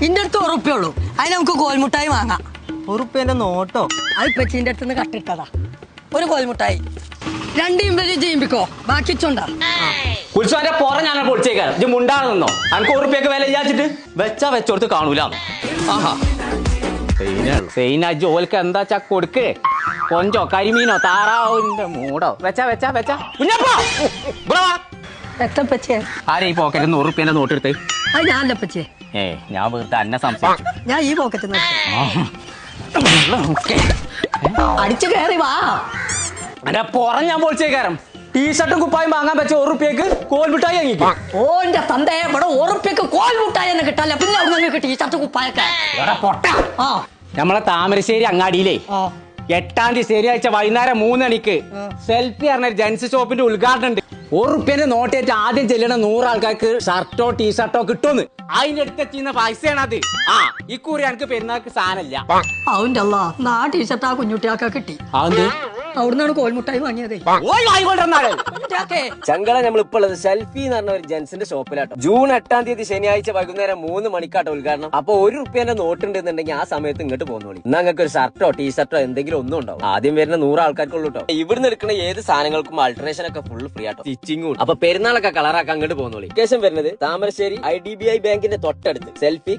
ഇന്റെ അടുത്ത് ഉറുപ്പുള്ളൂ. അതിന് നമുക്ക് കോൽമുട്ടായി വാങ്ങാം. ഉറുപ്പേന്റെ നോട്ടോ? അത് ഇപ്പച്ചീന്റെ അടുത്ത് നിന്ന് കട്ടിട്ടതാ. ഒരു കോൽമുട്ടായി 2 ഇമ്പലി ചെയ്യുമ്പിക്കോ, ബാക്കി ചുണ്ടാ. ഉത്സവന്റെ പുറ ഞാൻ പൊളിച്ചേക്കാം. ഇത് മുണ്ടാണ് നിന്നോ? അനക്ക് ഉറുപ്പിയൊക്കെ വില വിചാരിച്ചിട്ട് വെച്ചാ വെച്ചോടുത്ത് കാണൂല. ആഹാ ജോലിക്ക് എന്താ ചാ കൊടുക്കേ? കൊഞ്ചോ കരിമീനോ താറാവിന്റെ മൂടോ വെച്ചാ വെച്ചാ വെച്ചാ കുഞ്ഞപ്പാ എത്തപ്പച്ചേ? ആരെ ഈ പോക്കറ്റ് 100 റുപ്യന്റെ നോട്ട് എടുത്ത്? അത് ഞാനല്ല പച്ചേ. ഞാൻ വെറുതെ അന്നെ സംസാരിച്ചു. ഞാൻ ഈ പോക്കറ്റ് അടിച്ചു കയറി വാ. എന്റെ പുറം ഞാൻ പൊളിച്ചേക്കാരം. ടീഷർട്ടും കുപ്പായും വാങ്ങാൻ വെച്ച 1 റുപ്യക്ക് കോൽമുട്ടായി വാങ്ങിക്കും. ഓന്റെ തന്തേ ഇവിടെ 1 റുപ്യക്ക് കോൽമുട്ടായി തന്നെ കിട്ടാല്ല. പിന്നെ അവിടെ നിങ്ങൾക്ക് ടീഷർട്ട് കുപ്പായൊക്കെ നമ്മളെ താമരശ്ശേരി അങ്ങാടിയിലേ 8-ാം തീയതി ശനിയാഴ്ച വൈകുന്നേരം 3 മണിക്ക് സെൽഫി പറഞ്ഞ ജെൻസ് ഷോപ്പിന്റെ ഉദ്ഘാടനം ഉണ്ട്. 1 റുപ്യന്റെ നോട്ടേറ്റ് ആദ്യം ചെല്ലണ 100 ആൾക്കാർക്ക് ഷർട്ടോ ടീഷർട്ടോ കിട്ടുമെന്ന്. അതിന്റെ അടുത്തെത്തിയുന്ന പൈസയാണ് അത്. ഇക്കുറി എനിക്ക് പെരുന്നാൾക്ക് സാധനമില്ല. അവന്റെ അല്ല ആ ടീഷർട്ട് ആ കുഞ്ഞുട്ടിയാക്ക കിട്ടി. അവിടുന്നാണ് കോൽമുട്ടായി വാങ്ങിയത്. ചങ്കള നമ്മളിപ്പോ ഉള്ളത് സെൽഫി എന്ന് പറഞ്ഞ ഒരു ജെൻസിന്റെ ഷോപ്പിലാട്ടോ. ജൂൺ 8-ാം തീയതി ശനിയാഴ്ച വൈകുന്നേരം 3 മണിക്കാട്ടോ ഉദ്ഘാടനം. അപ്പൊ 1 റുപ്യന്റെ നോട്ട് ഉണ്ടെന്നുണ്ടെങ്കിൽ ആ സമയത്ത് ഇങ്ങോട്ട് പോകുന്നോളി. എന്നാ നിങ്ങൾക്ക് ഒരു ഷർട്ടോ ടീഷർട്ടോ എന്തെങ്കിലും ഒന്നും ഉണ്ടാവും. ആദ്യം വരുന്ന 100 ആൾക്കാർക്കുള്ളൂ കേട്ടോ. ഇവിടുന്ന് എടുക്കുന്ന ഏത് സാധനങ്ങൾക്കും ആൾട്ടറേഷൻ ഒക്കെ ഫുൾ ഫ്രീ ആട്ടോ. സ്റ്റിച്ചിങ്ങും. അപ്പൊ പെരുന്നാളൊക്കെ കളറാക്കാൻ അങ്ങോട്ട് പോകുന്നോളി. ലൊക്കേഷൻ വരുന്നത് താമരശ്ശേരി IDBI ബാങ്കിന്റെ തൊട്ടടുത്ത് സെൽഫി